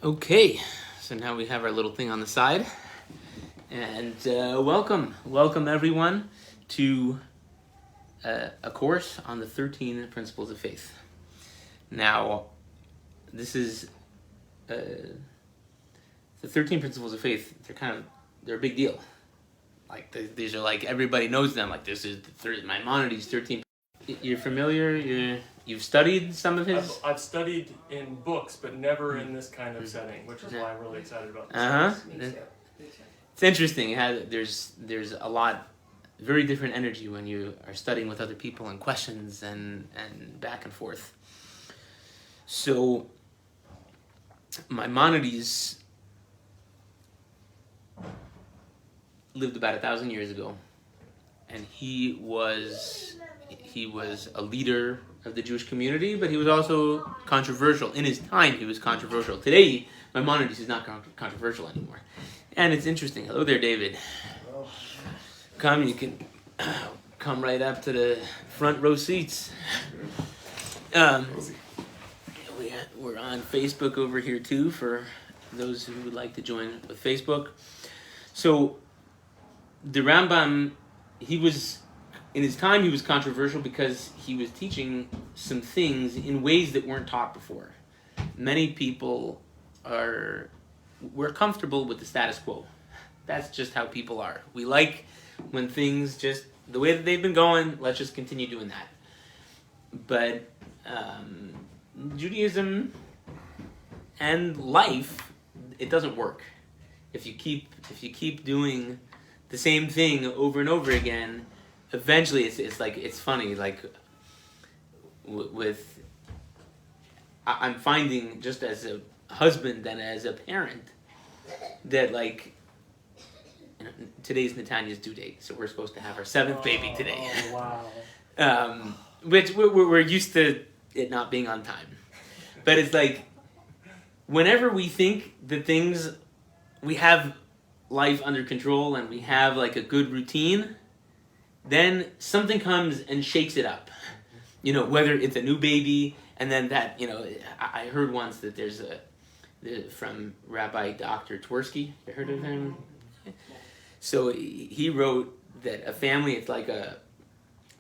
Okay, so now we have our little thing on the side. And welcome everyone to a course on the 13 Principles of Faith. Now, this is the 13 Principles of Faith. They're a big deal. Like these are like everybody knows them. Like this is Maimonides 13. You're familiar? You've studied some of his. I've studied in books, but never in this kind of setting, which is why I'm really excited about this. It's interesting. There's a lot, very different energy when you are studying with other people and questions and back and forth. So Maimonides lived about 1,000 years ago, and he was a leader of the Jewish community, but he was also controversial. In his time, he was controversial. Today, Maimonides is not controversial anymore. And it's interesting. Hello there, David. You can come right up to the front row seats. We're on Facebook over here too, for those who would like to join with Facebook. So, the Rambam, in his time, he was controversial because he was teaching some things in ways that weren't taught before. Many people we're comfortable with the status quo. That's just how people are. We like when things just, the way that they've been going, let's just continue doing that. But Judaism and life, it doesn't work. If you keep doing the same thing over and over again, eventually it's funny, like I'm finding, just as a husband and as a parent, that today's Natanya's due date, so we're supposed to have our 7th baby today. Oh, wow. Which we're used to it not being on time, but it's like whenever we think that we have life under control and we have like a good routine, then something comes and shakes it up. Whether it's a new baby, and then that, I heard once that there's from Rabbi Dr. Twersky. You heard of him? So he wrote that a family, it's like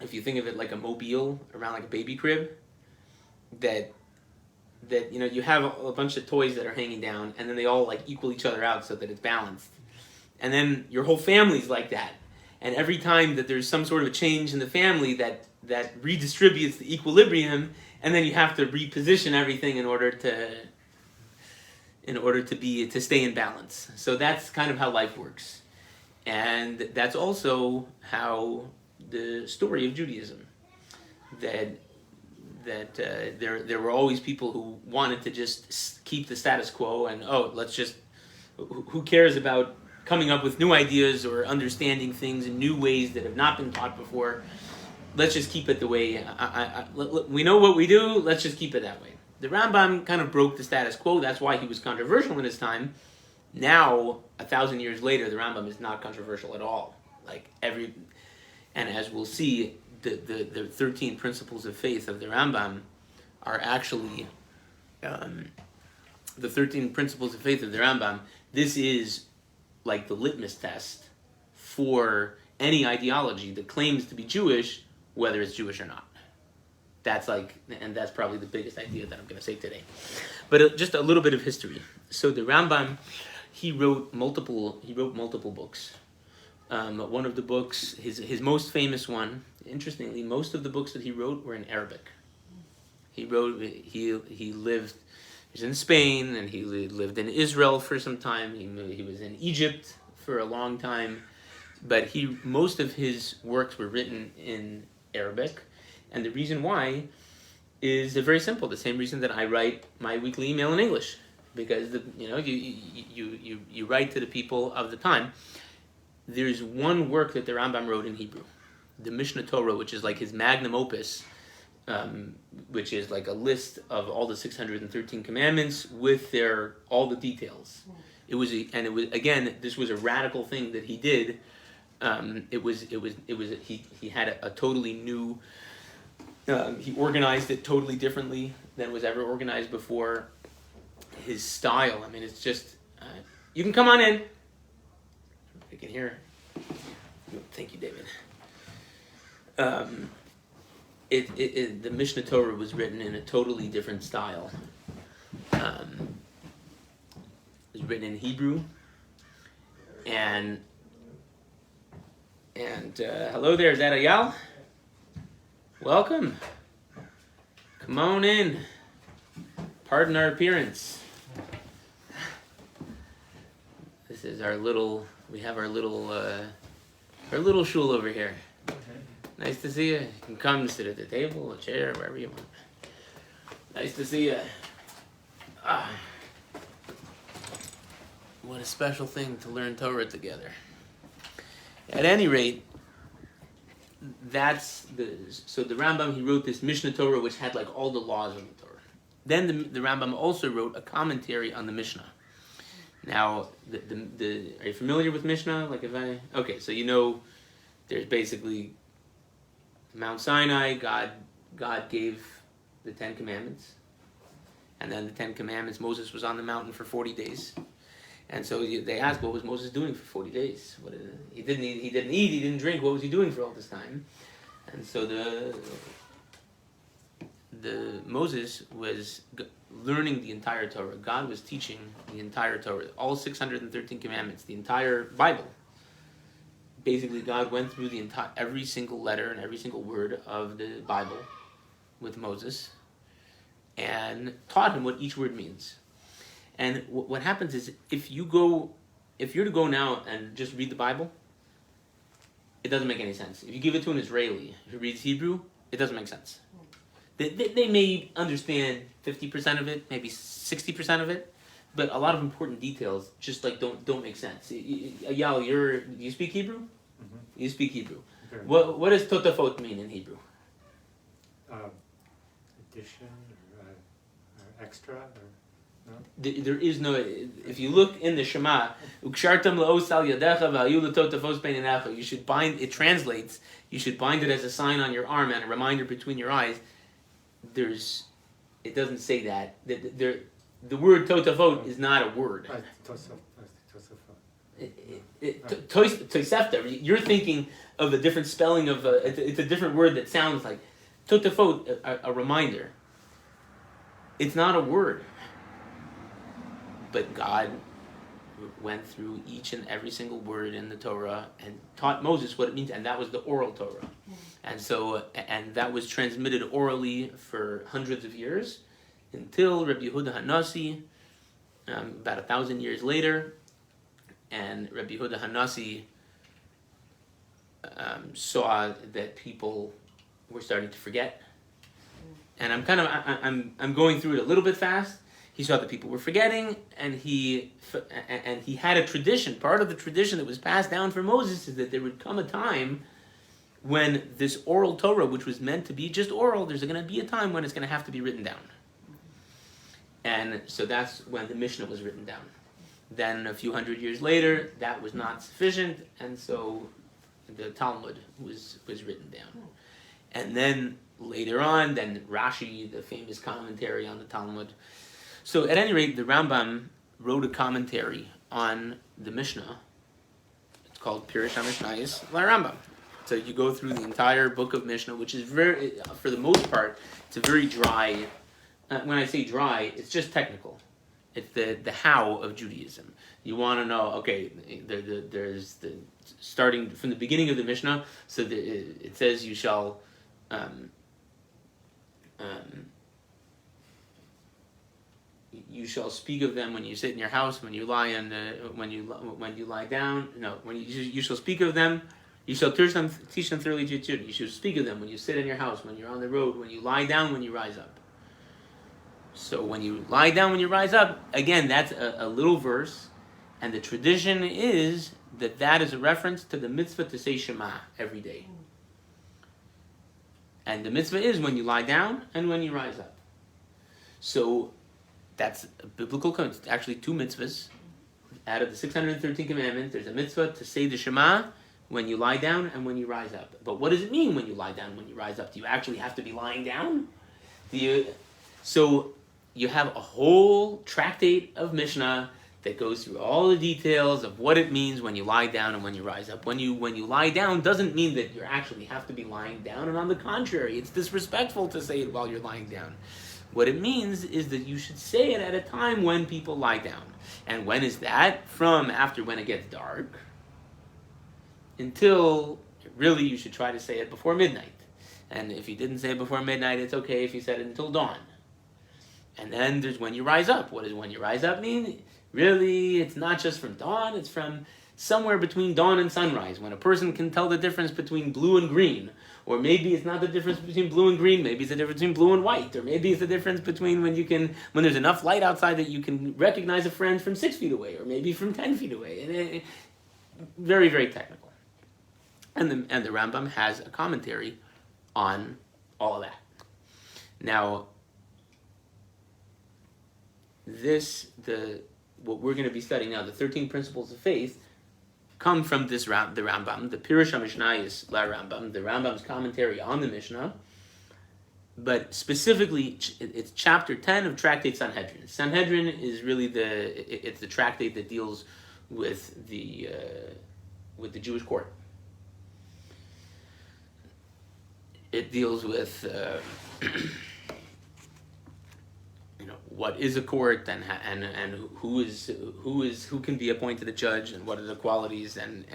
if you think of it like a mobile around like a baby crib, that you have a bunch of toys that are hanging down, and then they all like equal each other out so that it's balanced. And then your whole family's like that. And every time that there's some sort of a change in the family, that redistributes the equilibrium, and then you have to reposition everything in order to stay in balance. So that's kind of how life works. And that's also how the story of Judaism, that there were always people who wanted to just keep the status quo, and who cares about coming up with new ideas or understanding things in new ways that have not been taught before. Let's just keep it the way we know what we do. Let's just keep it that way. The Rambam kind of broke the status quo. That's why he was controversial in his time. Now, 1,000 years later, the Rambam is not controversial at all. And as we'll see, the 13 principles of faith of the Rambam are actually the 13 principles of faith of the Rambam. This is like the litmus test for any ideology that claims to be Jewish, whether it's Jewish or not. That's probably the biggest idea that I'm going to say today. But just a little bit of history. So the Rambam, he wrote multiple books. One of the books, his most famous one, interestingly, most of the books that he wrote were in Arabic. He was in Spain, and he lived in Israel for some time. He was in Egypt for a long time, but most of his works were written in Arabic, and the reason why is very simple. The same reason that I write my weekly email in English, because you write to the people of the time. There's one work that the Rambam wrote in Hebrew, the Mishnah Torah, which is like his magnum opus, which is like a list of all the 613 commandments with all the details. This was a radical thing that he did. He had a totally new. He organized it totally differently than was ever organized before, his style. I mean, it's just you can come on in. I can hear. Thank you, David. The Mishnah Torah was written in a totally different style. It was written in Hebrew, and hello there, is that Ayal? Welcome. Come on in. Pardon our appearance. This is our little. We have our little shul over here. Nice to see you. You can come and sit at the table, a chair, wherever you want. Nice to see you. What a special thing to learn Torah together. At any rate, so the Rambam, he wrote this Mishnah Torah which had like all the laws of the Torah. Then the Rambam also wrote a commentary on the Mishnah. Now, are you familiar with Mishnah? Okay, so you know there's basically Mount Sinai, God gave the 10 Commandments. And then the 10 Commandments, Moses was on the mountain for 40 days. And so they asked, what was Moses doing for 40 days? He didn't eat, he didn't drink. What was he doing for all this time? And so Moses was learning the entire Torah. God was teaching the entire Torah, all 613 commandments, the entire Bible. Basically, God went through every single letter and every single word of the Bible with Moses and taught him what each word means. And what happens is, if you're to go now and just read the Bible, it doesn't make any sense. If you give it to an Israeli who reads Hebrew, it doesn't make sense. They may understand 50% of it, maybe 60% of it, but a lot of important details just don't make sense. Ayal, do you speak Hebrew? Mm-hmm. You speak Hebrew. Okay. What does totafot mean in Hebrew? Addition or extra or no? There is no. If you look in the Shema, ukshartam laosal yadecha v'ayu letotafos beinenecha. You should bind. It translates. You should bind it as a sign on your arm and a reminder between your eyes. It doesn't say that. The word totafot is not a word. Tosefta. You're thinking of a different spelling of it's a different word that sounds like totafot, a reminder. It's not a word. But God went through each and every single word in the Torah and taught Moses what it means, and that was the oral Torah. And that was transmitted orally for hundreds of years until Rabbi Yehuda Hanasi, about 1,000 years later, and Rabbi Yehuda Hanasi saw that people were starting to forget. And I'm going through it a little bit fast. He saw that people were forgetting, and he had a tradition. Part of the tradition that was passed down from Moses is that there would come a time when this oral Torah, which was meant to be just oral, there's going to be a time when it's going to have to be written down. And so that's when the Mishnah was written down. Then a few hundred years later, that was not sufficient, and so the Talmud was written down. And then later on, then Rashi, the famous commentary on the Talmud. So at any rate, the Rambam wrote a commentary on the Mishnah. It's called Pirush HaMishnayos LaRambam. So you go through the entire book of Mishnah, which is very, for the most part, it's a very dry. When I say dry, it's just technical. It's the how of Judaism. You want to know, okay, there's the starting from the beginning of the Mishnah. So it says you shall. You shall speak of them when you sit in your house, when you lie when you lie down. No, when you shall speak of them. You shall teach them thoroughly to children. You shall speak of them when you sit in your house, when you're on the road, when you lie down, when you rise up. So when you lie down, when you rise up, again, that's a little verse, and the tradition is that is a reference to the mitzvah to say Shema every day. And the mitzvah is when you lie down and when you rise up. So that's a biblical concept. It's actually two mitzvahs. Out of the 613 commandments, there's a mitzvah to say the Shema when you lie down and when you rise up. But what does it mean when you lie down, when you rise up? Do you actually have to be lying down? So you have a whole tractate of Mishnah that goes through all the details of what it means when you lie down and when you rise up. When you lie down doesn't mean that you actually have to be lying down, and on the contrary, it's disrespectful to say it while you're lying down. What it means is that you should say it at a time when people lie down. And when is that? From after when it gets dark until, really, you should try to say it before midnight. And if you didn't say it before midnight, it's okay if you said it until dawn. And then there's when you rise up. What does when you rise up mean? Really, it's not just from dawn, it's from somewhere between dawn and sunrise, when a person can tell the difference between blue and green. Or maybe it's not the difference between blue and green, maybe it's the difference between blue and white. Or maybe it's the difference between when there's enough light outside that you can recognize a friend from 6 feet away, or maybe from 10 feet away. And very, very technical. And the Rambam has a commentary on all of that. Now, what we're going to be studying now, the 13 principles of faith, come from the Rambam, the Pirush HaMishnayos La Rambam, the Rambam's commentary on the Mishnah, but specifically, it's chapter 10 of Tractate Sanhedrin. Sanhedrin is really it's the tractate that deals with the Jewish court. It deals with what is a court and who can be appointed a judge and what are the qualities and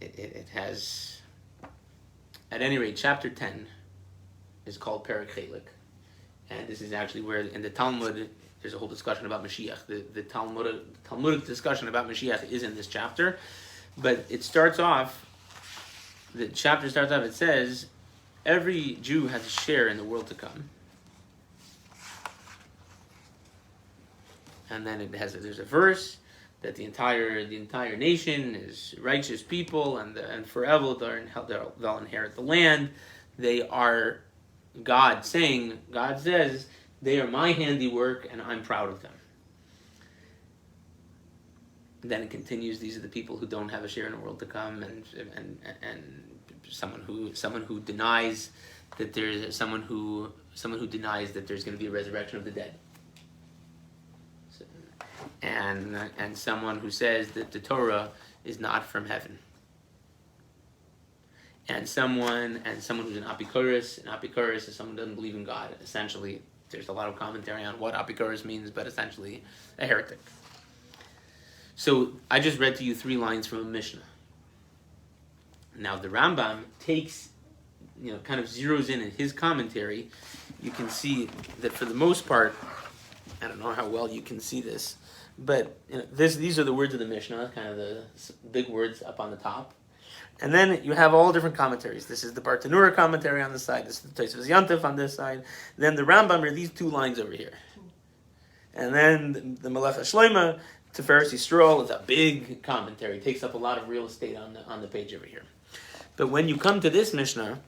it has, at any rate, chapter 10 is called Perek Chelik, and this is actually where in the Talmud there's a whole discussion about Mashiach. The Talmudic discussion about Mashiach is in this chapter, but it starts off. The chapter starts off. It says, every Jew has a share in the world to come. And then there's a verse that the entire nation is righteous people, and forever they'll inherit the land. They are God says, they are my handiwork and I'm proud of them. Then it continues, these are the people who don't have a share in the world to come, and someone who denies that there's someone who denies that there's going to be a resurrection of the dead, and someone who says that the Torah is not from heaven, and someone who's an apikoros. An apikoros is someone who doesn't believe in God. Essentially, there's a lot of commentary on what apikoros means, but essentially a heretic. So I just read to you 3 lines from a Mishnah. Now the Rambam takes, kind of zeroes in his commentary. You can see that for the most part, I don't know how well you can see this, but these are the words of the Mishnah, kind of the big words up on the top. And then you have all different commentaries. This is the Bartanura commentary on this side. This is the Tosfos Yantif on this side. Then the Rambam are these 2 lines over here. And then the Melech HaShloima, Tiferes Yisrael, is a big commentary. It takes up a lot of real estate on the page over here. But when you come to this Mishnah,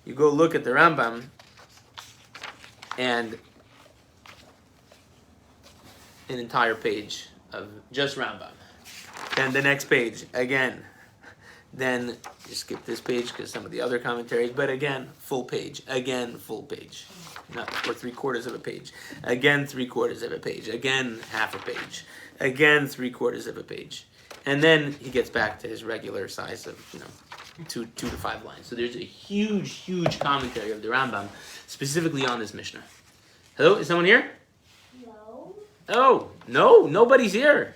you go look at the Rambam, and an entire page of just Rambam. Then the next page, again. Then you skip this page because some of the other commentaries, but again, full page. Again, full page. Or 3/4 of a page. Again, 3/4 of a page. Again, half a page. Again, 3/4 of a page. And then he gets back to his regular size of, 2 to 5 lines. So there's a huge, huge commentary of the Rambam specifically on this Mishnah. Hello, is someone here? No. Oh, no, nobody's here.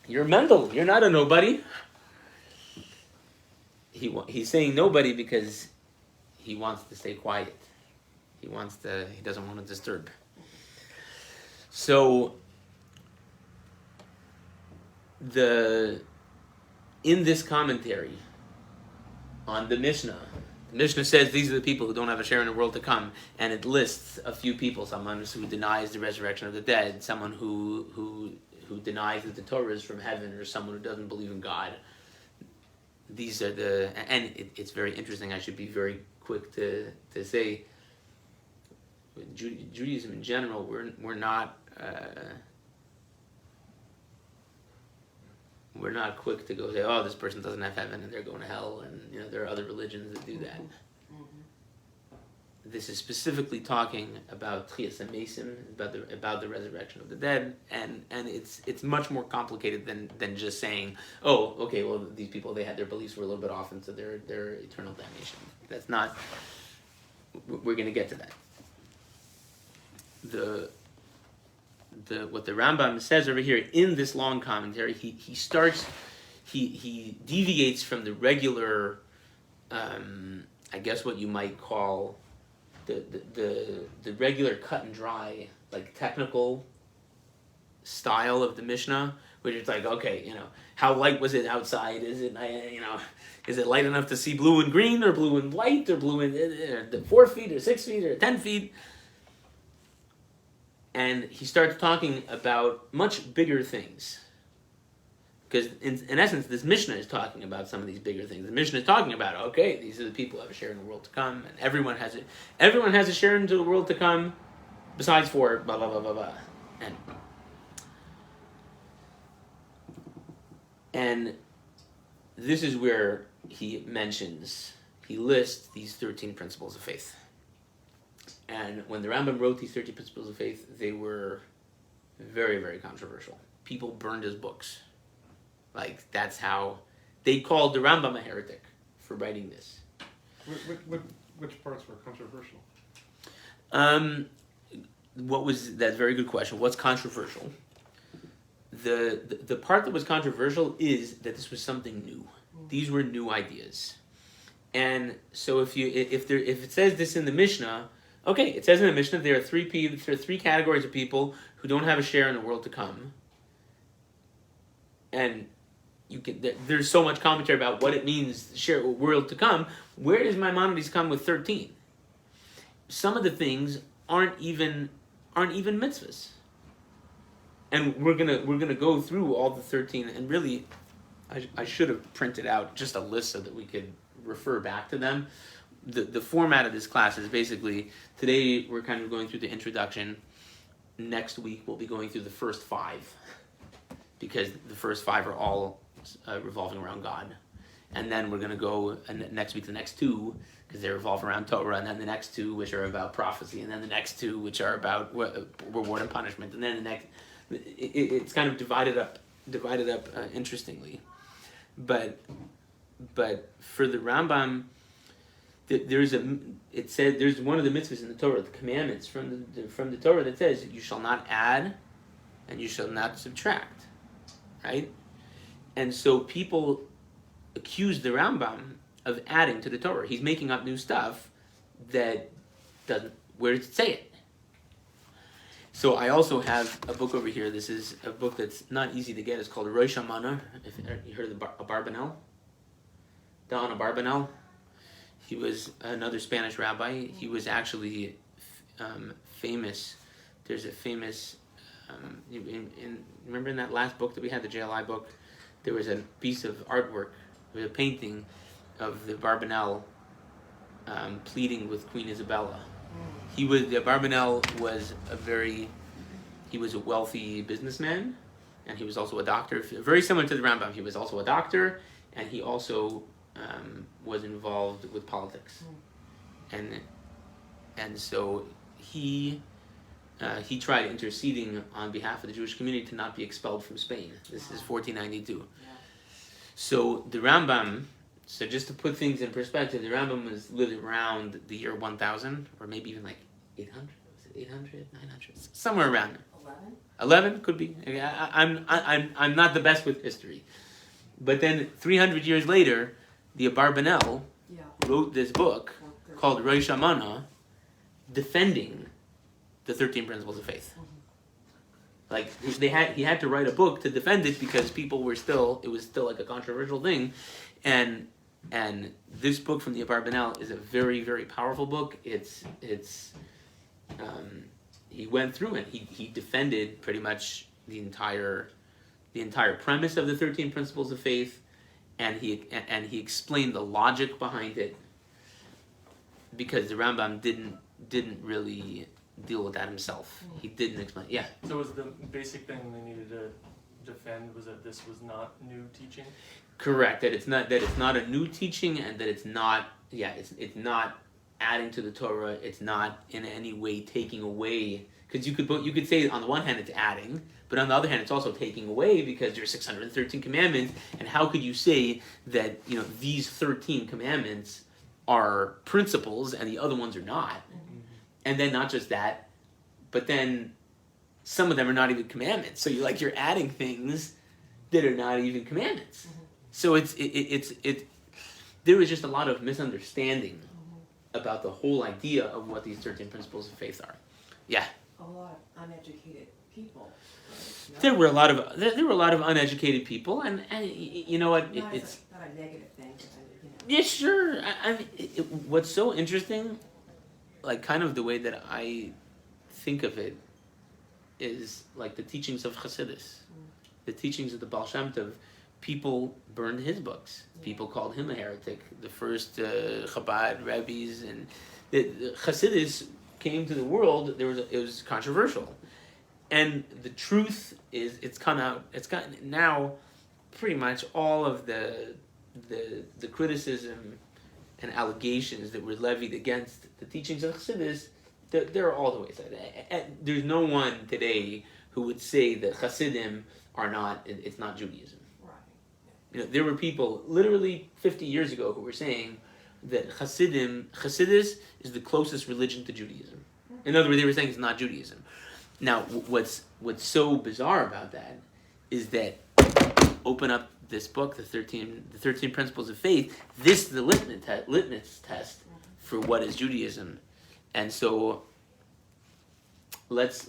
You're Mendel. You're not a nobody. He's saying nobody because he wants to stay quiet. He doesn't want to disturb. So in this commentary on the Mishnah says these are the people who don't have a share in the world to come, and it lists a few people: someone who denies the resurrection of the dead, someone who denies that the Torah is from heaven, or someone who doesn't believe in God. These are it's very interesting. I should be very quick to say, Judaism in general, we're not quick to go say, oh, this person doesn't have heaven and they're going to hell, and there are other religions that do that. this is specifically talking about Tchias HaMesim, about the resurrection of the dead, and it's much more complicated than just saying, oh, okay, well, these people, they had their beliefs were a little bit off, and so they're eternal damnation. That's not. We're going to get to that. What the Rambam says over here in this long commentary, he deviates from the regular, I guess what you might call the regular cut and dry, like technical style of the Mishnah, which is like, okay, how light was it outside? Is it light enough to see blue and green, or blue and white, or blue and 4 feet, or 6 feet, or 10 feet? And he starts talking about much bigger things. Because in essence, this Mishnah is talking about some of these bigger things. The Mishnah is talking about, okay, these are the people who have a share in the world to come, and everyone has it. Everyone has a share into the world to come, besides for blah blah blah blah blah. And this is where he lists these 13 principles of faith. And when the Rambam wrote these 13 principles of faith, they were very, very controversial. People burned his books. Like, that's how they called the Rambam a heretic for writing this. Which parts were controversial? That's a very good question. What's controversial? The part that was controversial is that this was something new. These were new ideas. And so if it says this in the Mishnah, okay, it says in the Mishnah there are three categories of people who don't have a share in the world to come. And there's so much commentary about what it means, share world to come. Where does Maimonides come with 13? Some of the things aren't even mitzvahs. And we're gonna go through all the 13, and really, I should have printed out just a list so that we could refer back to them. The format of this class is basically, today we're kind of going through the introduction. Next week we'll be going through the first 5, because the first 5 are all revolving around God. And then we're going to go next week the next 2, because they revolve around Torah, and then the next 2 which are about prophecy, and then the next 2 which are about reward and punishment, and then the next. It's kind of divided up interestingly, but for the Rambam, there's one of the mitzvahs in the Torah, the commandments from the Torah, that says you shall not add and you shall not subtract, right? And so people accuse the Rambam of adding to the Torah. He's making up new stuff that doesn't. Where does it say it? So I also have a book over here. This is a book that's not easy to get. It's called Rosh Hashanah. If you heard of the Abarbanel, Don Abarbanel. He was another Spanish rabbi. He was actually famous. There's a famous. Remember in that last book that we had, the JLI book, there was a piece of artwork, a painting of the Abarbanel pleading with Queen Isabella. The Abarbanel was he was a wealthy businessman, and he was also a doctor. Very similar to the Rambam, he was also a doctor, and he also was involved with politics, and so he tried interceding on behalf of the Jewish community to not be expelled from Spain. This is 1492. Yeah. So the Rambam. So just to put things in perspective, the Rambam lived around the year 1000, or maybe even like 800. Was it 800, 900, somewhere around there. 11 could be. I'm not the best with history, but then 300 years later, the Abarbanel wrote this book called Rosh Hashanah, defending the 13 principles of faith. Like he had to write a book to defend it, because people were it was still like a controversial thing, and this book from the Abarbanel is a very, very powerful book. He went through and he defended pretty much the entire premise of the 13 principles of faith, and he explained the logic behind it, because the Rambam didn't really deal with that himself. He didn't explain. Yeah. So was the basic thing they needed to defend was that this was not new teaching? Correct. That it's not a new teaching, and that it's not adding to the Torah. It's not in any way taking away. Because you could say on the one hand it's adding, but on the other hand it's also taking away because there's 613 commandments. And how could you say that these 13 commandments are principles and the other ones are not? And then not just that, but then some of them are not even commandments. So you're adding things that are not even commandments. So there was just a lot of misunderstanding about the whole idea of what these 13 principles of faith are. Yeah. A lot of uneducated people. Right? There were a lot of uneducated people, and you know what? It's not a negative thing. Yeah, sure. I mean, what's so interesting, like kind of the way that I think of it, is like the teachings of Hasidus, the teachings of the Baal Shem Tov. People burned his books. People called him a heretic. The first Chabad rabbis and the Hasidus came to the world. It was controversial, and the truth is, it's come out. It's gotten now, pretty much all of the criticism and allegations that were levied against the teachings of Hasidus, they're all the wayside. There's no one today who would say that Hasidim are not. It's not Judaism. There were people literally 50 years ago who were saying that Hasidus is the closest religion to Judaism. In other words, they were saying it's not Judaism. Now, what's so bizarre about that is that open up this book, the 13 Principles of Faith. This is the litmus test for what is Judaism, and so let's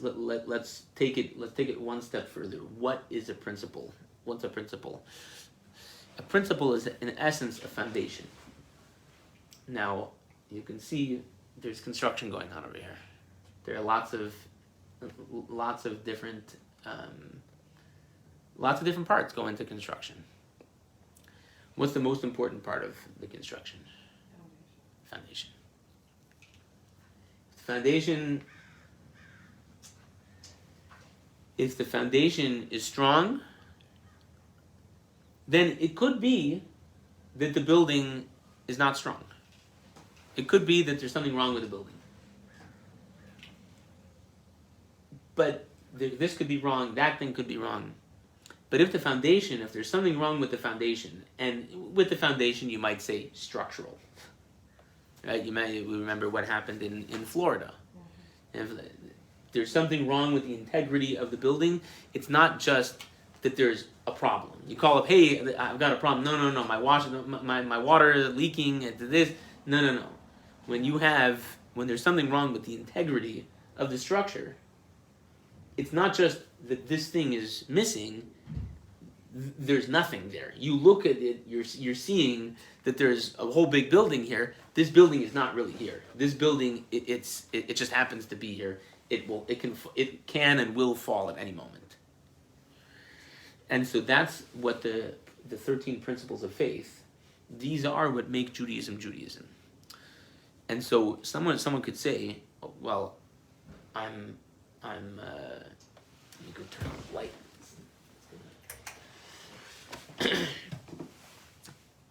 take it one step further. What is a principle? What's a principle? A principle is, in essence, a foundation. Now, you can see there's construction going on over here. There are lots of different parts go into construction. What's the most important part of the construction? Foundation. If the foundation is strong, then it could be that the building is not strong. It could be that there's something wrong with the building. But this could be wrong, that thing could be wrong. But if there's something wrong with the foundation, and with the foundation you might say structural. Right? We remember what happened in Florida. If there's something wrong with the integrity of the building, it's not just that there's a problem. You call up, hey, I've got a problem. No, my water is leaking into this. No. When there's something wrong with the integrity of the structure, it's not just that this thing is missing. There's nothing there. You look at it, you're seeing that there's a whole big building here. This building is not really here. This building, it just happens to be here. It can and will fall at any moment. And so that's what the 13 principles of faith, these are what make Judaism Judaism. And so someone could say, well, let me go turn on the light.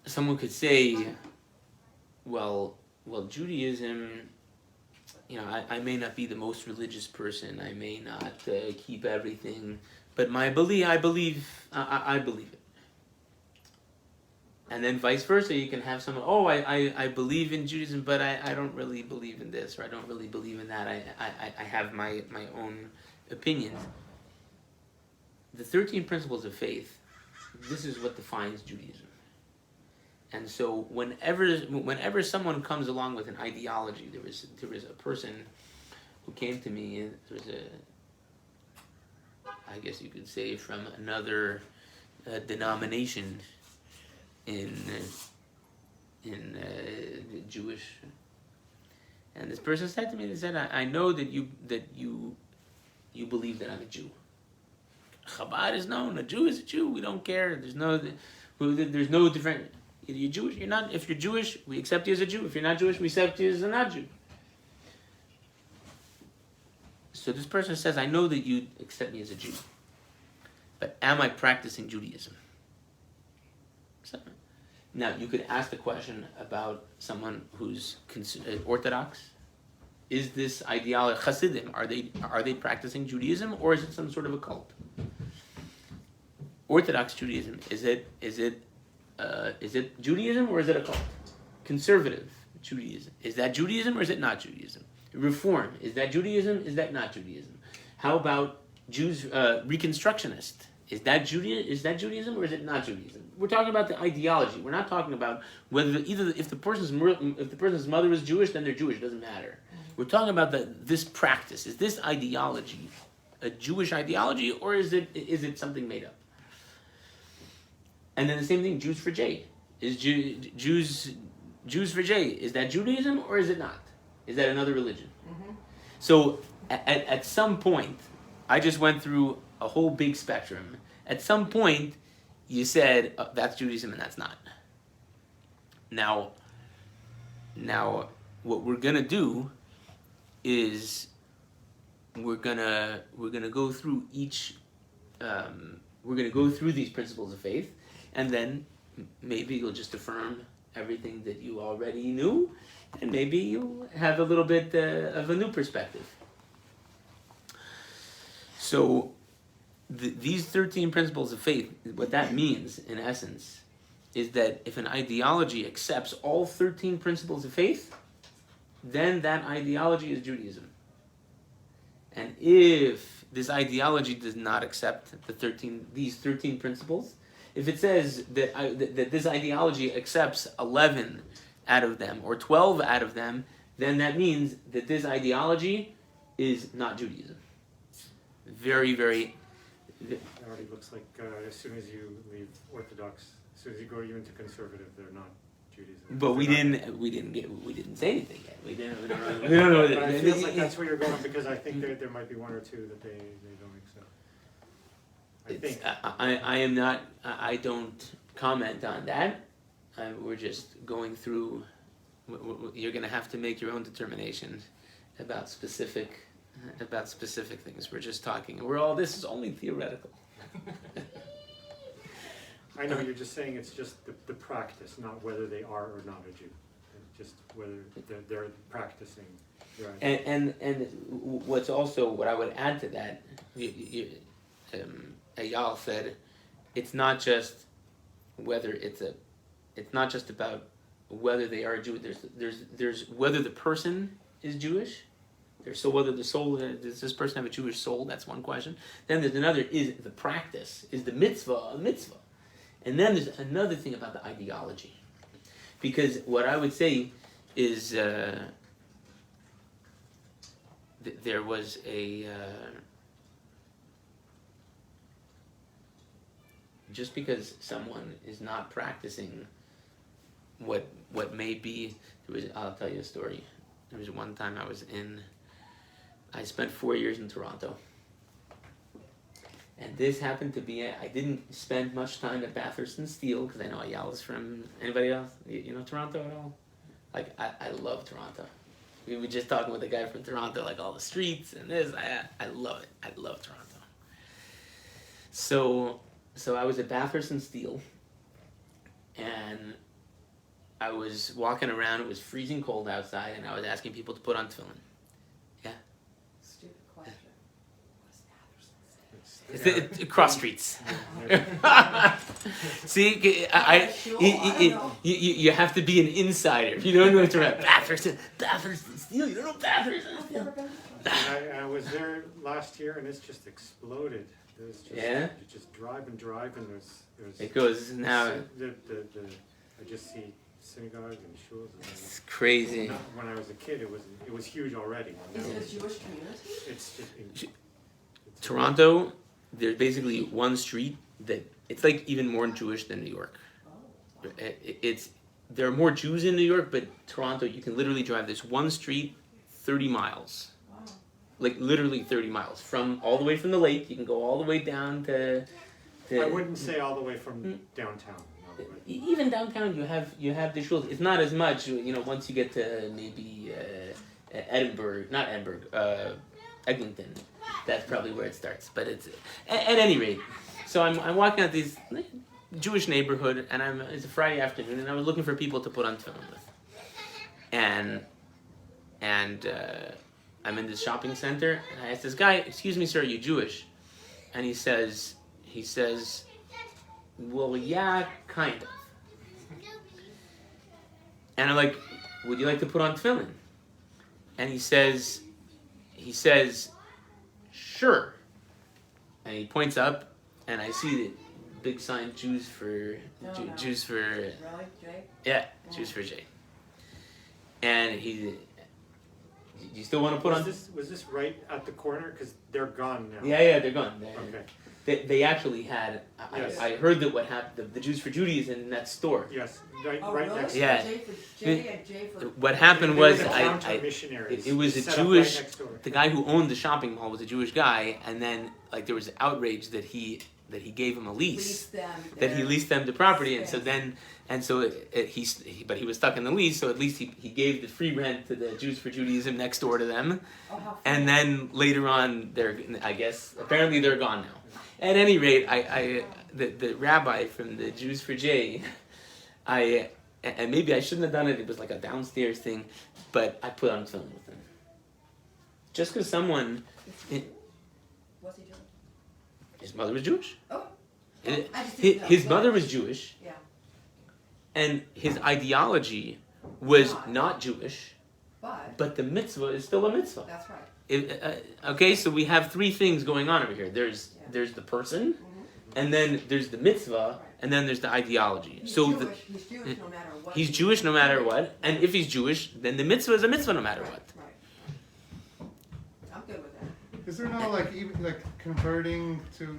Someone could say, well, Judaism, I may not be the most religious person, I may not keep everything, but I believe it. And then vice versa, you can have someone, I believe in Judaism, but I don't really believe in this, or I don't really believe in that. I have my own opinions. The 13 principles of faith, this is what defines Judaism. And so whenever someone comes along with an ideology, there was a person who came to me, there was I guess you could say from another denomination in Jewish, and this person said to me, they said, I know that you believe that I'm a Jew. Chabad is known, a Jew is a Jew, we don't care, there's no different, you're Jewish, you're not, if you're Jewish, we accept you as a Jew, if you're not Jewish, we accept you as a not Jew. So this person says, I know that you accept me as a Jew, but am I practicing Judaism? Now, you could ask the question about someone who's Orthodox. Is this ideology Hasidim? Are they practicing Judaism, or is it some sort of a cult? Orthodox Judaism, is it Judaism, or is it a cult? Conservative Judaism, is that Judaism, or is it not Judaism? Reform, is that Judaism? Is that not Judaism? How about Jews, Reconstructionist? Is that Judaism, or is it not Judaism? We're talking about the ideology. We're not talking about whether if the person's mother is Jewish, then they're Jewish. It doesn't matter. We're talking about this practice. Is this ideology a Jewish ideology, or is it something made up? And then the same thing, Jews for J. Is Jews for J? Is that Judaism, or is it not? Is that another religion? Mm-hmm. So at some point, I just went through a whole big spectrum. At some point, you said that's Judaism and that's not. Now, what we're gonna do is we're gonna go through each. We're gonna go through these principles of faith, and then maybe you'll just affirm everything that you already knew, and maybe you'll have a little bit of a new perspective. So these 13 principles of faith, what that means in essence is that if an ideology accepts all 13 principles of faith, then that ideology is Judaism. And if this ideology does not accept these 13 principles, if it says that this ideology accepts 11 out of them or 12 out of them, then that means that this ideology is not Judaism. Very, very. It already looks like as soon as you leave Orthodox, as soon as you go into conservative, they're not Judaism. But we didn't say anything yet. We don't know. But it feels like that's where you're going, because I think there might be one or two that they don't accept. I am not. I don't comment on that. We're just going through. You're going to have to make your own determination about specific things. We're just talking. This is only theoretical. I know, you're just saying it's just the practice, not whether they are or not a Jew. It's just whether they're practicing. Right. And what's also, what I would add to that, Eyal said, it's not just whether it's not just about whether they are Jew. There's whether the person is Jewish. So whether the soul, does this person have a Jewish soul? That's one question. Then there's another, is the practice, is the mitzvah a mitzvah? And then there's another thing about the ideology. Because what I would say is there was just because someone is not practicing what may be, I'll tell you a story. There was one time I spent 4 years in Toronto. And this happened to be, I didn't spend much time at Bathurst and Steele, because I know Eyal is from, anybody else? You know Toronto at all? Like, I love Toronto. We were just talking with a guy from Toronto, like all the streets and this, I love it. I love Toronto. So I was at Bathurst and Steele, and I was walking around, it was freezing cold outside, and I was asking people to put on tefillin. Yeah? Stupid question. It's cross streets. See, you have to be an insider. If you don't know about Bathurst and Steele, you don't know Bathurst and Steele. I was there last year, and it's just exploded. There's just, yeah? You just drive, and there's it goes now. I just see synagogues and shuls. It's crazy. When I was a kid, it was huge already. Is it a Jewish community? It's Toronto, there's basically one street that it's like even more Jewish than New York. Oh, wow. There are more Jews in New York, but Toronto, you can literally drive this one street 30 miles. Wow. Like literally 30 miles all the way from the lake. You can go all the way down to I wouldn't say all the way from downtown. No, even downtown, you have the shuls. It's not as much, once you get to maybe Eglinton. That's probably where it starts. But it's at any rate. So I'm walking out these Jewish neighborhood, and it's a Friday afternoon, and I was looking for people to put on tefillin with. And I'm in this shopping center, and I asked this guy, "Excuse me, sir, are you Jewish?" And he says, "Well, yeah, kind of." And I'm like, "Would you like to put on tefillin?" And he says, "Sure." And he points up, and I see the big sign, Jews for. Really, Jay? Yeah, Jews for Jay. And he. Do you still want to put on? Was this right at the corner? Because they're gone now. Yeah, they're gone. Okay. They actually had. Yes. I heard that what happened. The Jews for Judaism in that store. Yes, right Oh, next really? to Yeah. Jay for Jay and Jay for... What happened They were was the counter-missionaries. it was a Set up right Jewish. next door. The guy who owned the shopping mall was a Jewish guy, and then there was outrage that he gave him a lease. That he leased them the property, and so then but he was stuck in the lease, so at least he gave the free rent to the Jews for Judaism next door to them, and then later on apparently they're gone now. At any rate, the rabbi from the Jews for Jay, and maybe I shouldn't have done it. It was like a downstairs thing, but I put on film with him. Just because someone, What's he doing? his mother was Jewish. Oh. I just didn't know. His mother was Jewish. Yeah. And his ideology was not Jewish, but the mitzvah is still a mitzvah. That's right. Okay, so we have three things going on over here. There's the person, and then there's the mitzvah, and then there's the ideology. He's so Jewish. He's Jewish no matter what. he's Jewish no matter what, and if he's Jewish, then the mitzvah is a mitzvah no matter what. Right. I'm good with that. Is there no even converting to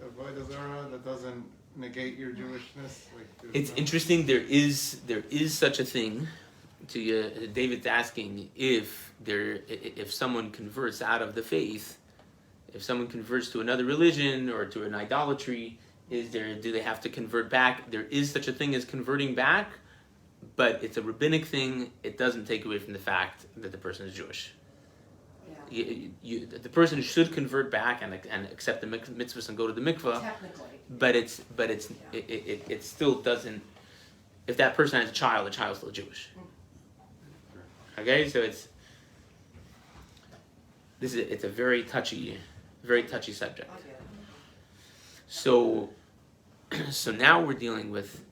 Avodah Zarah that doesn't negate your Jewishness? It's interesting. There is such a thing. David's asking if someone converts out of the faith, if someone converts to another religion or to an idolatry, do they have to convert back? There is such a thing as converting back, but it's a rabbinic thing. It doesn't take away from the fact that the person is Jewish. Yeah. The person should convert back and accept the mitzvahs and go to the mikvah. Technically. But it still doesn't. If that person has a child, the child's still Jewish. Okay, so it's a very touchy subject. I get it. So now we're dealing with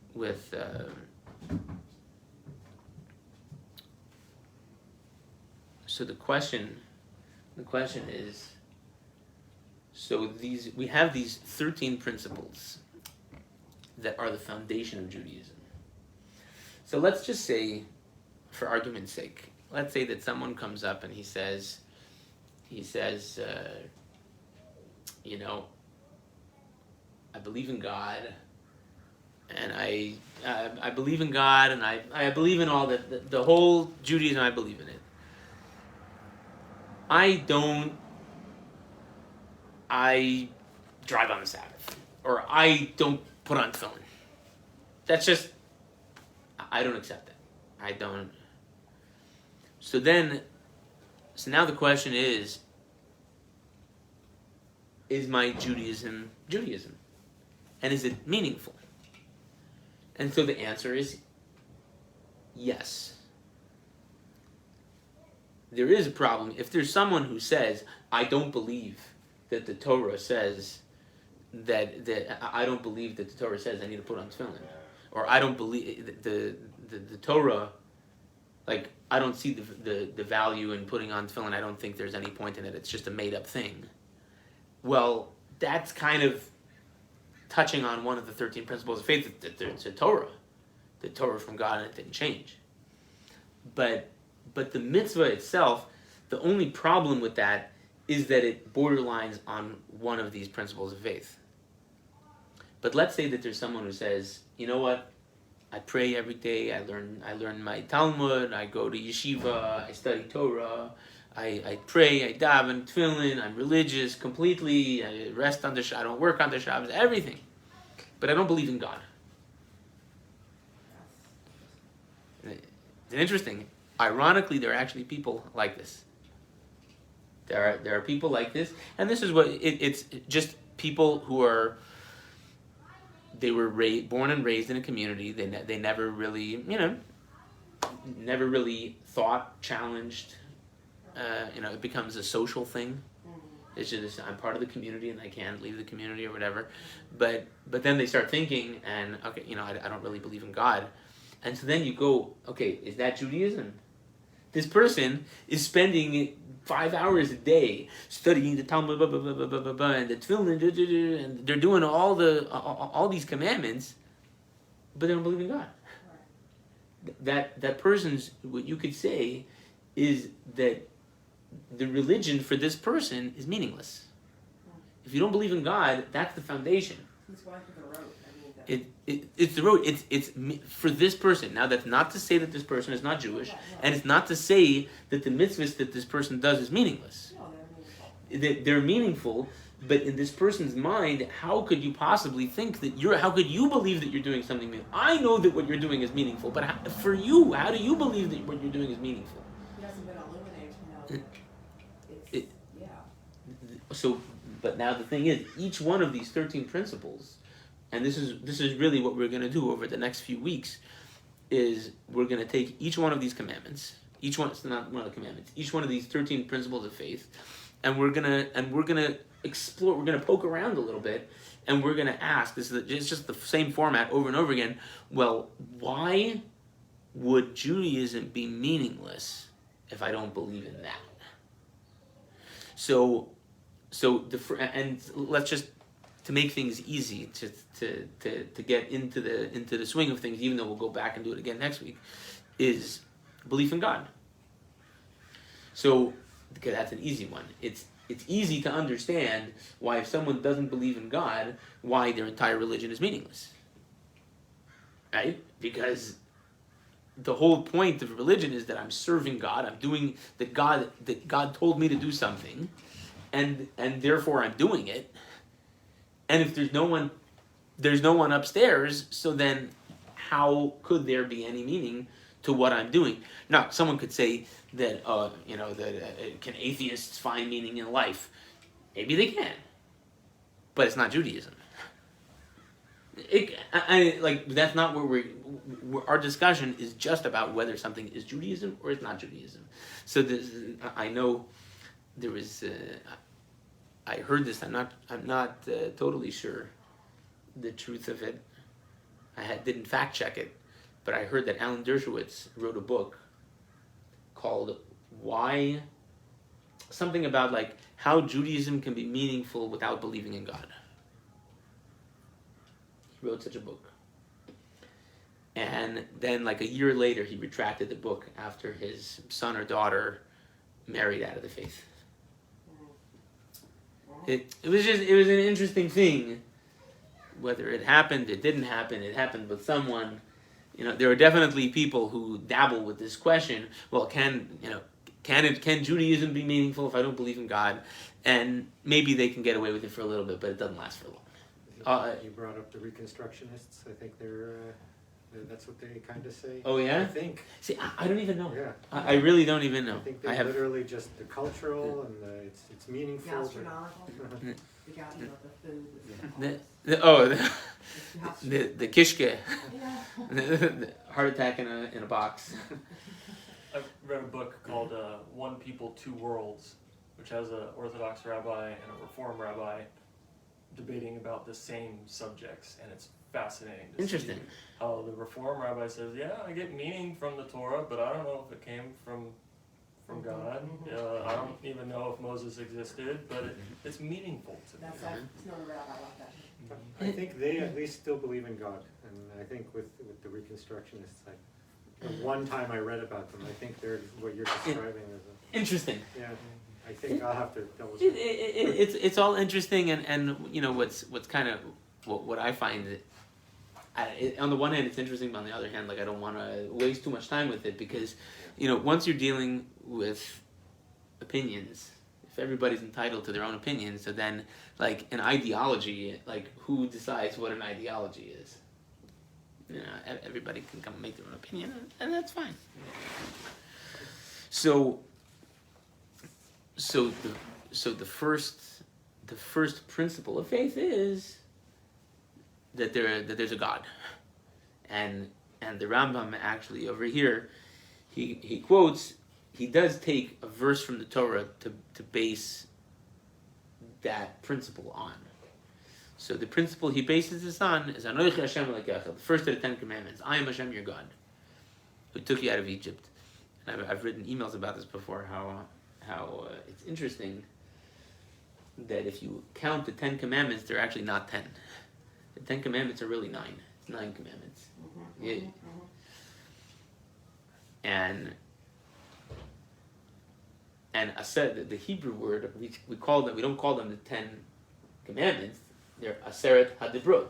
so the question is, so we have these 13 principles that are the foundation of Judaism. So let's just say, for argument's sake, let's say that someone comes up and he says, I believe in God, and I believe in God, and I believe in all the whole Judaism. I believe in it. I drive on the Sabbath, or I don't put on tefillin. That's just, I don't accept that. I don't. So now the question is my Judaism Judaism? And is it meaningful? And so the answer is yes. There is a problem. If there's someone who says, I don't believe that the Torah says that I don't believe that the Torah says I need to put on tefillin, or I don't believe the Torah, like I don't see the value in putting on tefillin. I don't think there's any point in it. It's just a made up thing. Well, that's kind of touching on one of the 13 principles of faith. That there's a Torah, the Torah from God, and it didn't change. But the mitzvah itself, the only problem with that is that it borderlines on one of these principles of faith. But let's say that there's someone who says, you know what, I pray every day, I learn my Talmud, I go to yeshiva, I study Torah, I pray, I daven, tefillin, I'm religious completely, I rest on I don't work on the Shabbos, everything. But I don't believe in God. It's interesting. Ironically, there are actually people like this. There are people like this, and this is what it's just people who are they were born and raised in a community. They never really, never really thought, challenged. It becomes a social thing. It's just I'm part of the community and I can't leave the community or whatever. But then they start thinking, and okay, I don't really believe in God. And so then you go, okay, is that Judaism? This person is spending 5 hours a day studying the Talmud, blah, blah, blah, blah, blah, blah, blah, and the Tefillin, and they're doing all these commandments, but they don't believe in God. That person's, what you could say, is that the religion for this person is meaningless. If you don't believe in God, that's the foundation. He's going through the road. It's the road. It's for this person. Now, that's not to say that this person is not Jewish, and it's not to say that the mitzvahs that this person does is meaningless. No, they're meaningful. They're meaningful, but in this person's mind, how could you possibly think that how could you believe that you're doing something meaningful? I know that what you're doing is meaningful, but for you, how do you believe that what you're doing is meaningful? He hasn't been illuminated to know. So, but now the thing is, each one of these 13 principles, and this is really what we're going to do over the next few weeks, is we're going to take each one of these commandments, each one of these 13 principles of faith, and we're gonna explore. We're gonna poke around a little bit, and we're gonna ask. It's just the same format over and over again. Well, why would Judaism be meaningless if I don't believe in that? So let's just, to make things easy to get into the swing of things, even though we'll go back and do it again next week, is belief in God. So, because that's an easy one. It's easy to understand why, if someone doesn't believe in God, why their entire religion is meaningless. Right? Because the whole point of religion is that I'm serving God. I'm doing that God told me to do something, and therefore I'm doing it. And if there's no one upstairs, so then how could there be any meaning to what I'm doing? Now, someone could say that can atheists find meaning in life? Maybe they can, but it's not Judaism. That's not where our discussion is just about whether something is Judaism or it's not Judaism. So I know there was. I heard this. I'm not totally sure the truth of it. Didn't fact check it, but I heard that Alan Dershowitz wrote a book called "Why," something about like how Judaism can be meaningful without believing in God. He wrote such a book, and then like a year later, he retracted the book after his son or daughter married out of the faith. It was an interesting thing. Whether it happened, it didn't happen. It happened with someone. There are definitely people who dabble with this question. Well, can Judaism be meaningful if I don't believe in God? And maybe they can get away with it for a little bit, but it doesn't last for long. You brought up the Reconstructionists. I think that's what they kind of say. Oh yeah? I think. See, I don't even know. Yeah. I really don't even know. I think they're literally just the cultural and it's meaningful. The astronomical. The guy who wrote the food. The kishke, Yeah. the heart attack in a box. I read a book called One People, Two Worlds, which has an Orthodox rabbi and a Reform rabbi debating about the same subjects, and it's fascinating to Interesting. see how the Reform rabbi says, yeah, I get meaning from the Torah, but I don't know if it came from God. I don't even know if Moses existed, but it's meaningful to me. That's no rabbi like that. I think they at least still believe in God, and I think with the Reconstructionists, the one time I read about them, I think they're what you're describing as Interesting. yeah. I think I'll have to double check. It's all interesting, and what's kind of what I find that on the one hand it's interesting, but on the other hand, like I don't want to waste too much time with it because once you're dealing with opinions, if everybody's entitled to their own opinion, so then like an ideology, like who decides what an ideology is? Everybody can come and make their own opinion, and that's fine. So the first principle of faith is that there's a God, and the Rambam actually over here, he quotes, he does take a verse from the Torah to base that principle on. So the principle he bases this on is Anochi Hashem Elokecha, the first of the 10 Commandments. I am Hashem your God, who took you out of Egypt. And I've written emails about this before. How it's interesting that if you count the 10 Commandments, they're actually not 10. The 10 Commandments are really 9. It's 9 commandments. Yeah. And aseret, the Hebrew word, we don't call them the 10 Commandments. They're aseret hadibrot,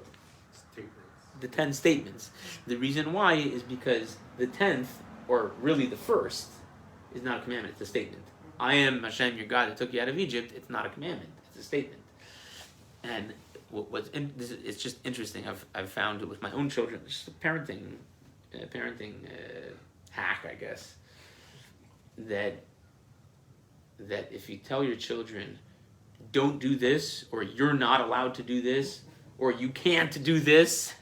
the 10 statements. The reason why is because the 10th, or really the first, is not a commandment, it's a statement. I am Hashem your God who took you out of Egypt. It's not a commandment, it's a statement. And it's just interesting. I've found it with my own children. It's just a parenting hack, I guess. That if you tell your children, don't do this, or you're not allowed to do this, or you can't do this,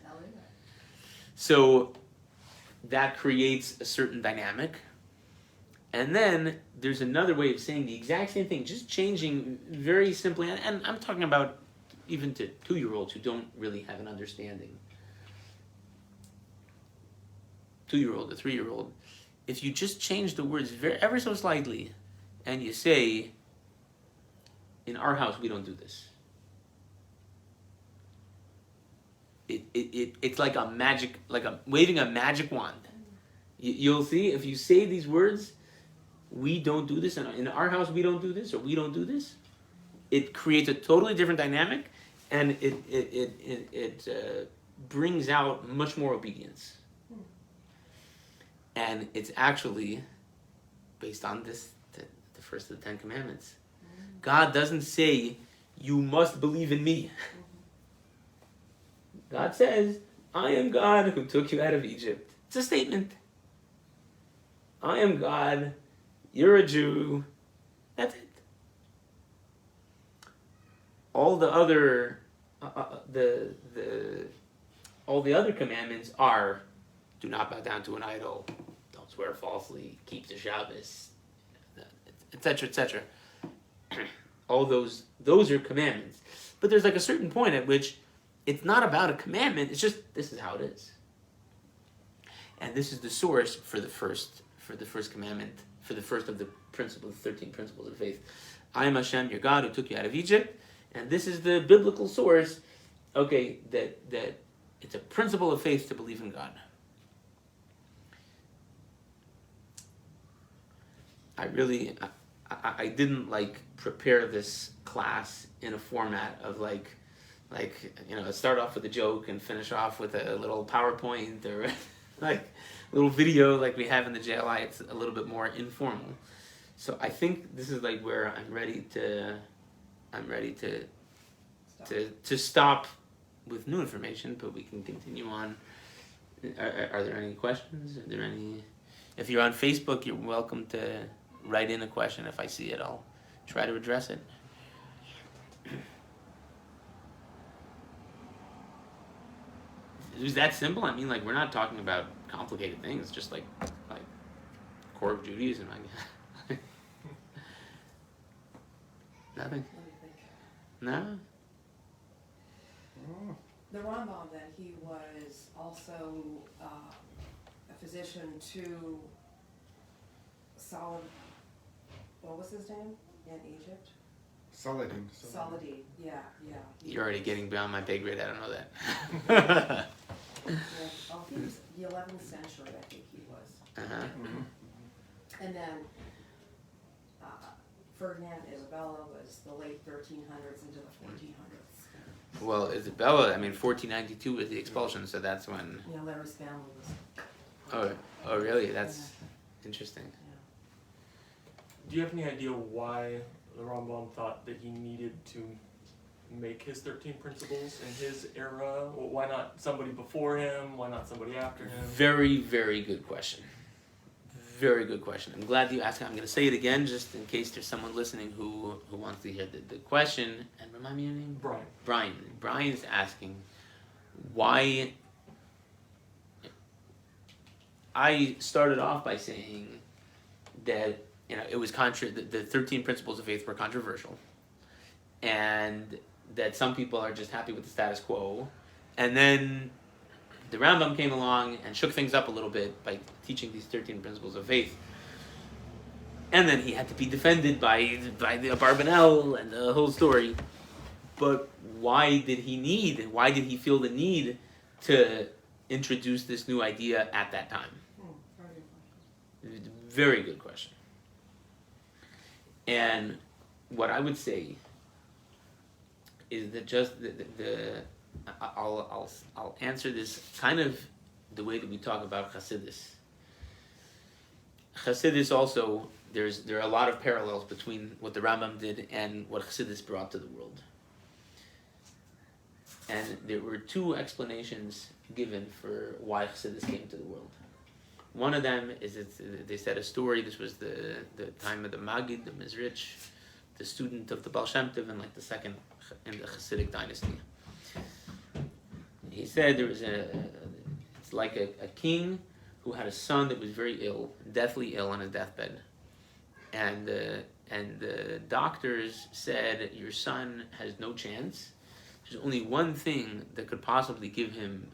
so that creates a certain dynamic. And then there's another way of saying the exact same thing, just changing very simply. And I'm talking about even to 2-year-olds who don't really have an understanding. 2-year-old, a 3-year-old. If you just change the words ever so slightly, and you say, in our house we don't do this. It's like a magic, waving a magic wand. You'll see, if you say these words, we don't do this, and in our house we don't do this, or we don't do this, it creates a totally different dynamic, and it brings out much more obedience. And it's actually based on this, the first of the 10 Commandments. God doesn't say, you must believe in me. God says, I am God who took you out of Egypt. It's a statement. I am God, you're a Jew, that's it. All the other all the other commandments are, do not bow down to an idol, don't swear falsely, keep the Shabbos, etc., etc. All those are commandments. But there's like a certain point at which it's not about a commandment, it's just, this is how it is. And this is the source for the first commandment, for the first of the principles, 13 principles of faith. I am Hashem, your God, who took you out of Egypt. And this is the biblical source, okay, that it's a principle of faith to believe in God. I didn't prepare this class in a format of start off with a joke and finish off with a little PowerPoint or little video like we have in the JLI. It's a little bit more informal. So I think this is where I'm ready to stop with new information, but we can continue on. Are there any questions? Are there any? If you're on Facebook, you're welcome to write in a question. If I see it, I'll try to address it. It was that simple. I mean, we're not talking about complicated things. Just like core of Judaism. Nothing. No. The Rambam, that he was also a physician to what was his name in Egypt? Saladin. Yeah. You're already getting beyond my pay grade. I don't know that. Yeah. Oh, he was the 11th century, I think he was. Uh-huh. Mm-hmm. And then Ferdinand and Isabella was the late 1300s into the 1400s. Well, Isabella, 1492 was the expulsion, so that's when. Yeah, Larry's family was. Oh, really? That's interesting. Do you have any idea why the Rambam thought that he needed to make his 13 principles in his era? Well, why not somebody before him? Why not somebody after him? Very, very good question. Very good question. I'm glad you asked. I'm going to say it again just in case there's someone listening who wants to hear the question. And remind me your name? Brian. Brian. Brian's asking, why I started off by saying that it was the 13 principles of faith were controversial, and that some people are just happy with the status quo, and then the Rambam came along and shook things up a little bit by teaching these 13 principles of faith, and then he had to be defended by the Abarbanel and the whole story. But why did he feel the need to introduce this new idea at that time? Very good question. And what I would say is that just I'll answer this kind of the way that we talk about Hasidus. Hasidus also, there are a lot of parallels between what the Rambam did and what Hasidus brought to the world. And there were two explanations given for why Hasidus came to the world. One of them is they said a story. This was the time of the Magid, the Mizrich, the student of the Baal Shem Tov, and like the second in the Hasidic dynasty. He said there was it's like a king who had a son that was very ill, deathly ill on his deathbed, and the doctors said, your son has no chance. There's only one thing that could possibly give him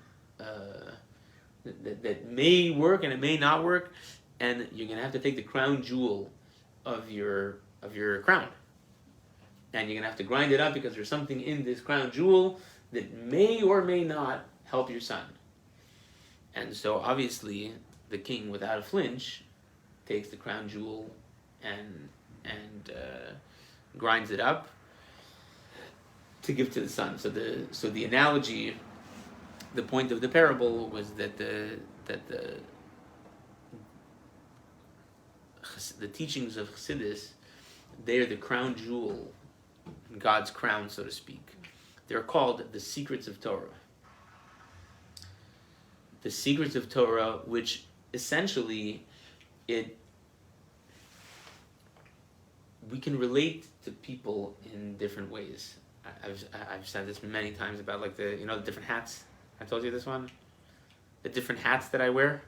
that may work and it may not work, and you're gonna have to take the crown jewel of your crown, and you're gonna have to grind it up because there's something in this crown jewel that may or may not help your son. And so obviously the king, without a flinch, takes the crown jewel and grinds it up to give to the son. So the analogy, the point of the parable was that the teachings of Chassidus, they are the crown jewel, God's crown, so to speak. They're called the secrets of Torah. The secrets of Torah, which essentially we can relate to people in different ways. I've said this many times about like the different hats. I told you this one, the different hats that I wear.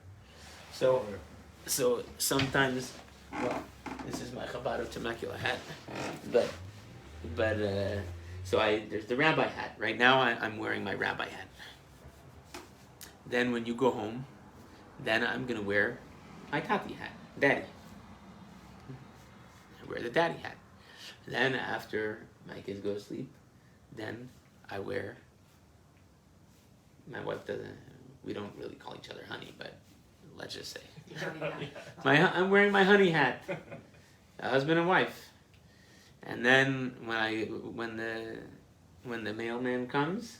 So sometimes, well, this is my Chabad of Temecula hat, but there's the rabbi hat. Right now I'm wearing my rabbi hat. Then when you go home, then I'm gonna wear my Tati hat, Daddy. I wear the Daddy hat. Then after my kids go to sleep, then I wear. My wife doesn't. We don't really call each other honey, but let's just say I'm wearing my honey hat, a husband and wife. And then when the mailman comes,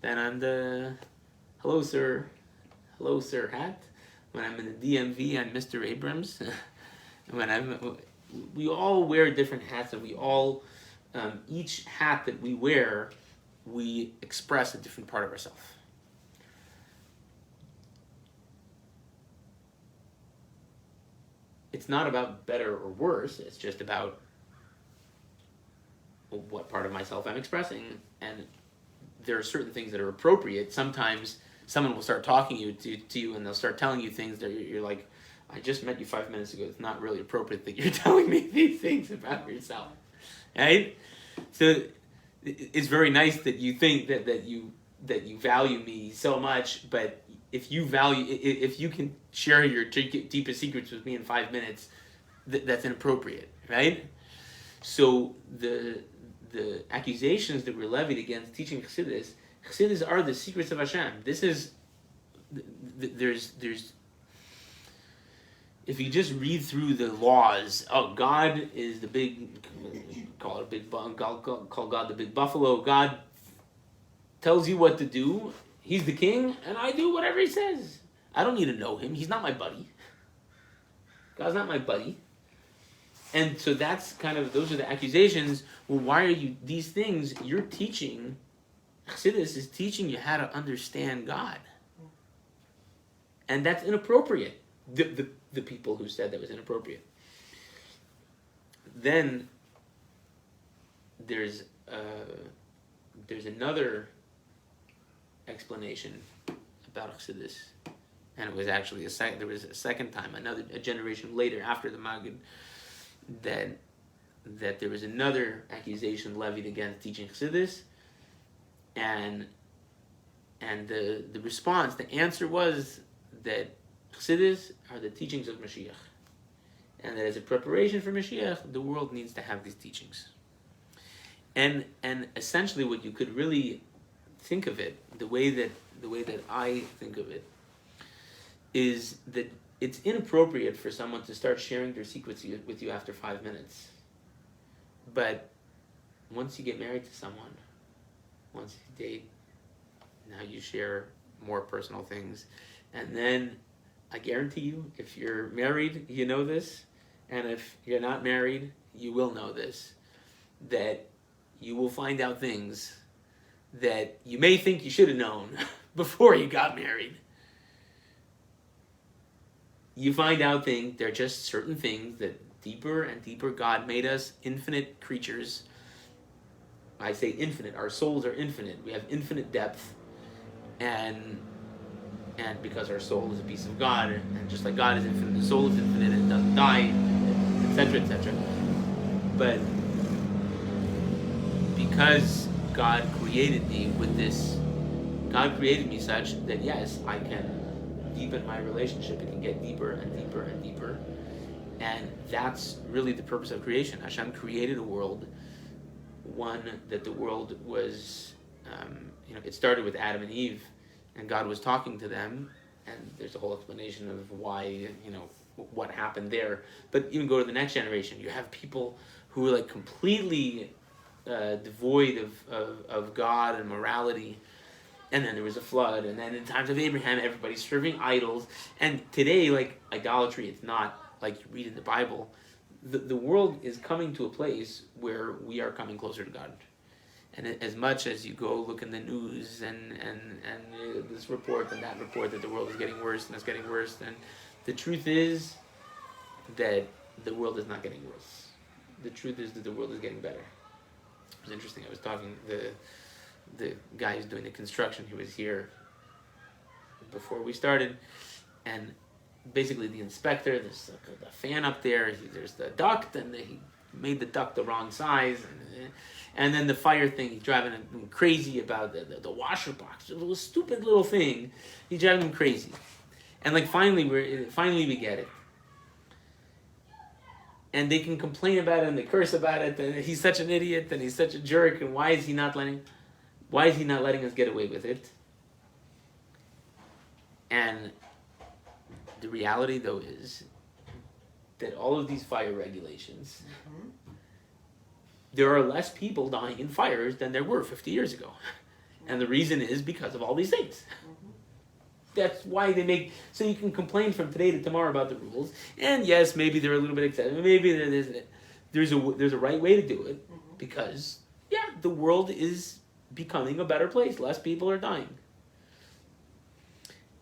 then I'm the hello sir hat. When I'm in the DMV, I'm Mr. Abrahams. We all wear different hats, and we all each hat that we wear, we express a different part of ourselves. It's not about better or worse. It's just about what part of myself I'm expressing. And there are certain things that are appropriate. Sometimes someone will start talking to you and they'll start telling you things that you're like, I just met you 5 minutes ago. It's not really appropriate that you're telling me these things about yourself. Right? So it's very nice that you think that you value me so much, but if you can share your deepest secrets with me in 5 minutes, that's inappropriate, right? So the accusations that were levied against teaching Chassidus are the secrets of Hashem. This is there's if you just read through the laws, God is the big, call God the big buffalo. God tells you what to do. He's the king, and I do whatever he says. I don't need to know him. He's not my buddy. God's not my buddy. And so that's those are the accusations. Well, why are you, these things, you're teaching, Chassidus is teaching you how to understand God. And that's inappropriate. The people who said that was inappropriate. Then there's another explanation about Chassidus, and it was actually there was a second time, a generation later after the Maggid, that there was another accusation levied against teaching Chassidus, and the response, the answer was that Chassidus are the teachings of Mashiach, and that as a preparation for Mashiach, the world needs to have these teachings. And essentially, what you could really think of it, the way that I think of it, is that it's inappropriate for someone to start sharing their secrets with you after 5 minutes. But once you get married to someone, once you date, now you share more personal things. And then I guarantee you, if you're married, you know this. And if you're not married, you will know this. That you will find out things that you may think you should have known before you got married. You find out things, there are just certain things that deeper and deeper. God made us infinite creatures. I say infinite, our souls are infinite. We have infinite depth, and because our soul is a piece of God, and just like God is infinite, the soul is infinite and doesn't die, etc., etc. But because God created me with this, God created me such that yes, I can deepen my relationship. It can get deeper and deeper and deeper. And that's really the purpose of creation. Hashem created a world, one that the world was, it started with Adam and Eve, and God was talking to them, and there's a whole explanation of why, what happened there. But even go to the next generation, you have people who are like completely devoid of God and morality. And then there was a flood, and then in times of Abraham, everybody's serving idols. And today, like idolatry, it's not like you read in the Bible. The world is coming to a place where we are coming closer to God. And as much as you go look in the news and this report and that report that the world is getting worse and it's getting worse, and the truth is that the world is not getting worse. The truth is that the world is getting better. It was interesting. I was talking the guy who's doing the construction. He was here before we started, and basically the inspector, there's the fan up there, there's the duct, and he made the duct the wrong size, and then the fire thing, he's driving him crazy about the washer box. It was a stupid little thing. He's driving him crazy, and like finally we get it. And they can complain about it and they curse about it, and he's such an idiot and he's such a jerk, and why is he not letting us get away with it? And the reality, though, is that all of these fire regulations, there are less people dying in fires than there were 50 years ago. And the reason is because of all these things. That's why they make... So you can complain from today to tomorrow about the rules. And yes, maybe they're a little bit excessive. Maybe there's a right way to do it. Because, the world is becoming a better place. Less people are dying.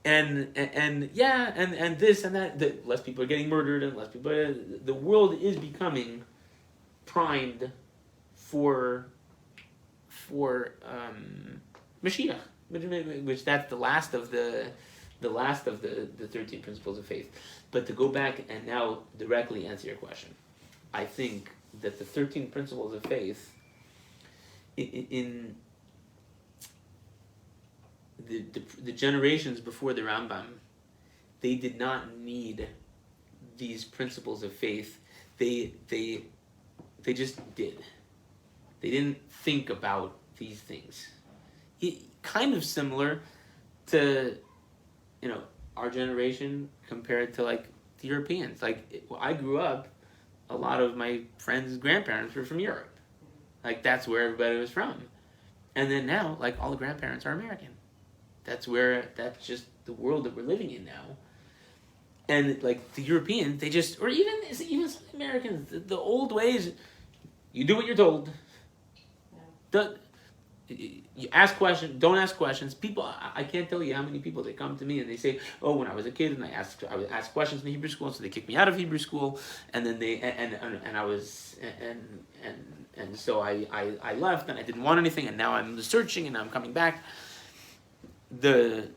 And this and that. Less people are getting murdered and less people... The world is becoming primed for Mashiach. Which that's the last of the 13 principles of faith. But to go back and now directly answer your question, I think that the 13 principles of faith in the generations before the Rambam, they did not need these principles of faith. They just did. They didn't think about these things. Kind of similar to, our generation compared to like the Europeans. I grew up, a lot of my friends' grandparents were from Europe. That's where everybody was from. And then now, all the grandparents are American. That's just the world that we're living in now. And the Europeans, they just, or even some Americans, the old ways, you do what you're told. You ask questions, don't ask questions. People, I can't tell you how many people, they come to me and they say, oh, when I was a kid and I would ask questions in Hebrew school, so they kicked me out of Hebrew school, and then so I left and I didn't want anything, and now I'm searching and I'm coming back. the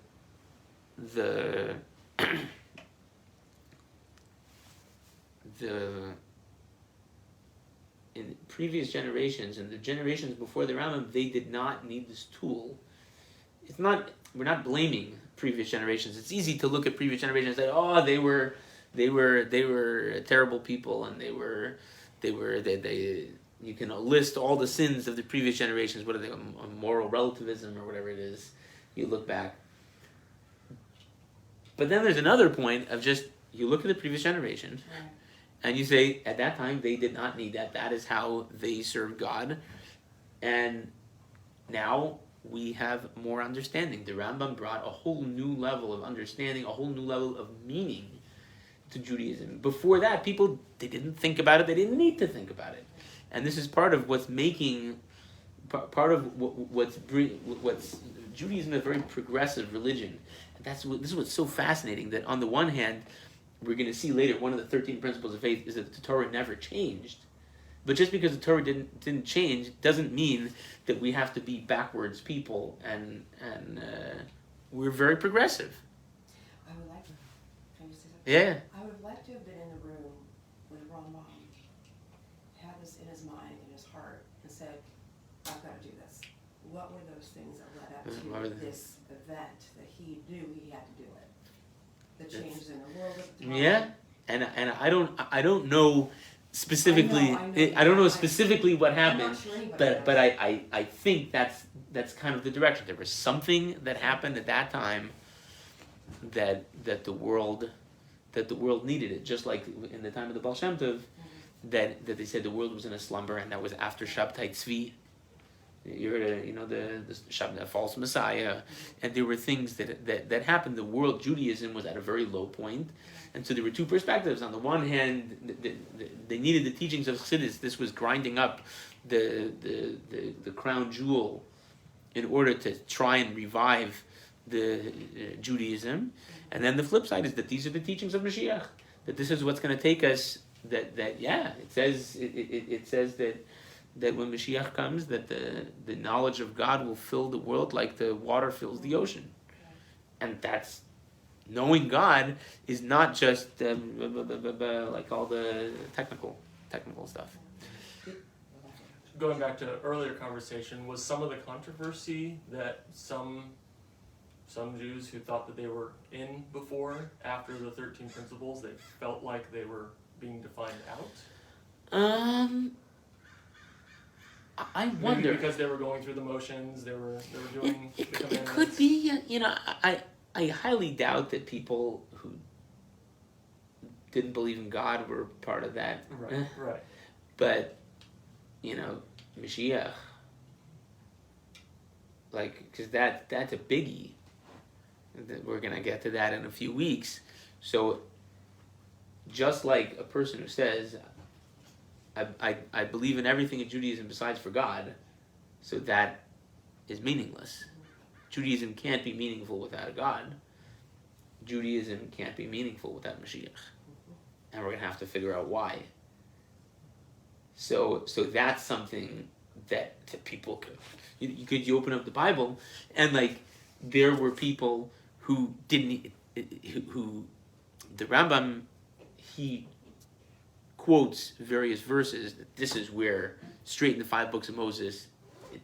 in previous generations and the generations before the Rambam, they did not need this tool. It's not, we're not blaming previous generations. It's easy to look at previous generations and say, oh, they were terrible people, and they you can list all the sins of the previous generations. What are they, moral relativism or whatever it is? You look back. But then there's another point of just, you look at the previous generation, Right. and you say, at that time, they did not need that. That is how they served God. And now we have more understanding. The Rambam brought a whole new level of understanding, a whole new level of meaning to Judaism. Before that, people, they didn't think about it. They didn't need to think about it. And this is part of what's making, part of what's Judaism is a very progressive religion. And this is what's so fascinating, that on the one hand, we're going to see later, one of the 13 principles of faith is that the Torah never changed. But just because the Torah didn't change doesn't mean that we have to be backwards people, and we're very progressive. I would like to, can you say something? Yeah. I would like to have been in the room when Rambam had this in his mind, in his heart, and said, I've got to do this. What were those things that led up What were to they? this event that he knew he had to do it? The changes in the world at the time. Yeah, and I don't know specifically. I know. I don't know specifically what I'm happened, not sure anybody but knows. I think that's kind of the direction. There was something that happened at that time that the world needed it. Just like in the time of the Baal Shem Tov, that they said the world was in a slumber, and that was after Shabtai Tzvi. You heard, the false Messiah, and there were things that happened. The world, Judaism, was at a very low point, and so there were two perspectives. On the one hand, they needed the teachings of Chassidus. This was grinding up the crown jewel in order to try and revive the Judaism, and then the flip side is that these are the teachings of Mashiach. That this is what's going to take us. It says that when Mashiach comes, that the knowledge of God will fill the world like the water fills the ocean. And that's, knowing God is not just like all the technical stuff. Going back to earlier conversation, was some of the controversy that some Jews who thought that they were in before, after the 13 principles, they felt like they were being defined out? I Maybe wonder, because they were going through the motions, they were doing the it commandments. could be. I highly doubt that people who didn't believe in God were part of that. Right. But Mashiach, because that's a biggie. We're gonna get to that in a few weeks. So, just like a person who says, I believe in everything in Judaism besides for God, so that is meaningless. Judaism can't be meaningful without a God. Judaism can't be meaningful without Mashiach. And we're going to have to figure out why. So that's something that people could... You open up the Bible, and there were people who didn't... who the Rambam, he quotes various verses. This is where, straight in the 5 books of Moses, it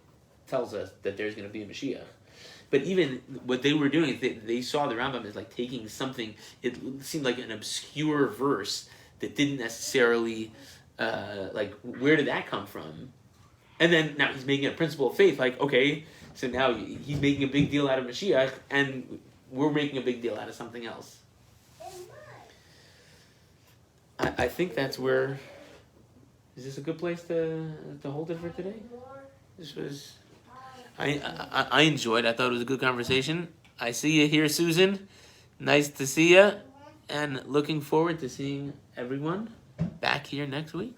tells us that there's going to be a Mashiach. But even what they were doing, they saw the Rambam as taking something, it seemed like an obscure verse that didn't necessarily, where did that come from? And then now he's making a principle of faith, okay, so now he's making a big deal out of Mashiach, and we're making a big deal out of something else. I think that's where... Is this a good place to hold it for today? This was... I enjoyed. I thought it was a good conversation. I see you here, Susan. Nice to see you. And looking forward to seeing everyone back here next week.